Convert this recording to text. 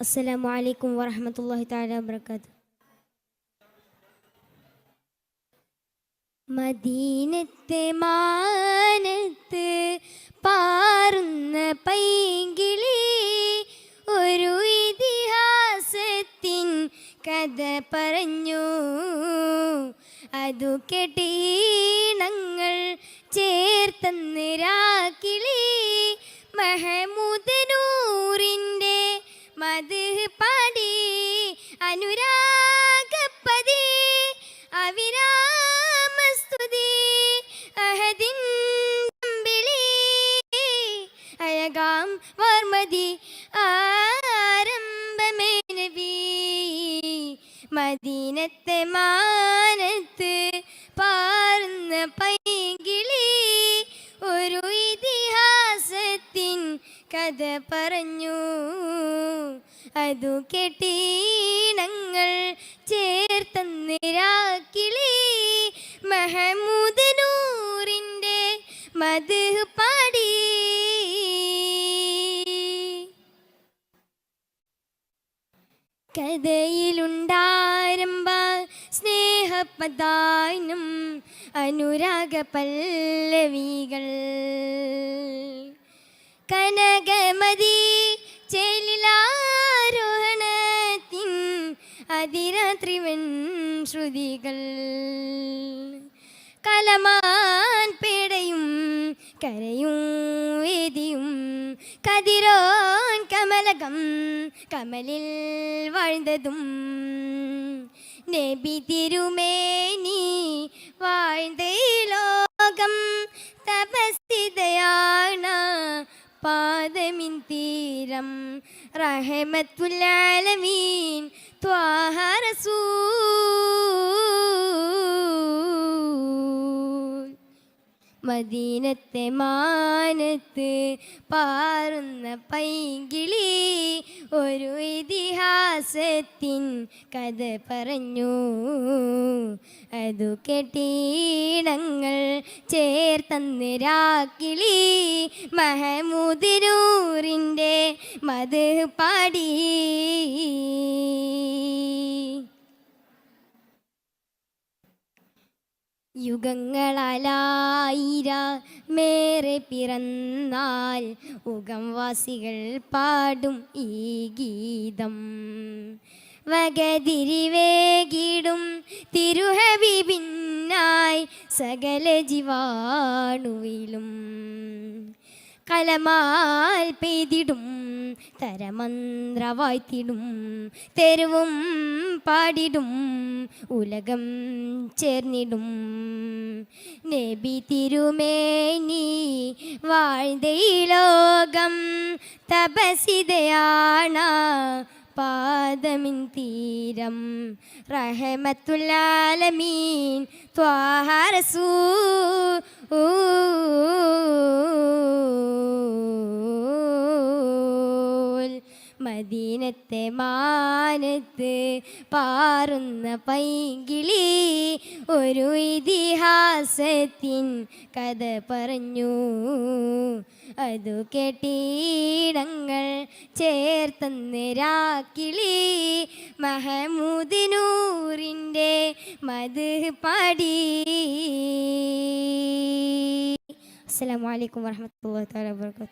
അസ്സലാമു അലൈക്കും വറഹ്മത്തുള്ളാഹി തആല വബറകാതുഹു. മദീനത്തെ മാനത്ത് പാറുന്ന പൈങ്കിളി ഒരു ഇതിഹാസത്തിൻ കഥ പറഞ്ഞു. അതു കേട്ടീണങ്ങൾ ചേർത്തന്ന് രാക്കിളി മഹമൂദ് നൂറിൻ്റെ മദ്ഹ് പാടി അനുരാഗപ്പതി അവിരാമസ്തുതി അഹദിൻ അമ്പിളി അഴകാം വാർമതി ആരംഭമേ നബി. മദീനത്തെ മാനത്ത് പാറുന്ന പൈങ്കിളി ഒരു ഇതിഹാസത്തിൻ കഥ പറഞ്ഞു. അതു കേട്ടീണങ്ങൾ ചേർത്തന്ന് രാക്കിളി മഹമൂദ് നൂറിൻ്റെ മദ്ഹ് പാടി. കഥയിലുണ്ടാരംഭ സ്നേഹപദാനം അനുരാഗ പല്ലവികൾ കനകമതി ചേലിലാരോഹണത്തിൻ അതിരാത്രി ശ്രുതികൾ കലമാൻ പേടയും കരയും വേദിയും കതിരോൻ കമലകം കമലിൽ വാഴ്ന്നതും നബി തിരുമേനി വാഴ്ന്ന ലോകം തപസ്ഥിതയാണ് പാദമിൻ തീരം റഹ്മത്തുൽ ആലമീൻ ത്വാഹ റസൂൽ. മദീനത്തെ മാനത്ത് പാറുന്ന പൈങ്കിളി ഒരു ഇതിഹാസത്തിൻ കഥ പറഞ്ഞു. അതു കേട്ടീണങ്ങൾ ചേർത്തന്ന് രാക്കിളി മഹമൂദ് നൂറിൻ്റെ മദ്ഹ് പാടി. യുഗങ്ങളാലായിരമേറെ പിറന്നാൽ ഉഗംവാസികൾ പാടും ഈ ഗീതം വകതിരിവേകിടും തിരുഹബീബിനായി സകല ജീവാണുവിലും കലമാൽ പെയ്തിടും തരമന്ത്രവായ്ത്തിടും തെരുവും പാടിടും ഉലകം ചേർന്നിടും നബി തിരുമേനി വാഴ്ന്ന ഈ ലോകം തപസിതയാണ് പാദമിൻ തീരം റഹ്മത്തുൽ ആലമീൻ ത്വാഹ റസൂൽ. മദീനത്തെ മാനത്ത് പാറുന്ന പൈങ്കിളി ഒരു ഇതിഹാസത്തിൻ കഥ പറഞ്ഞു. അതു കേട്ടീണങ്ങൾ ചേർത്തന്ന് രാക്കിളി മഹമൂദ് നൂറിൻ്റെ മദ്ഹ് പാടി. അസ്സലാമു അലൈക്കും വറഹ്മത്തുള്ളാഹി തആല വബറകാതുഹു.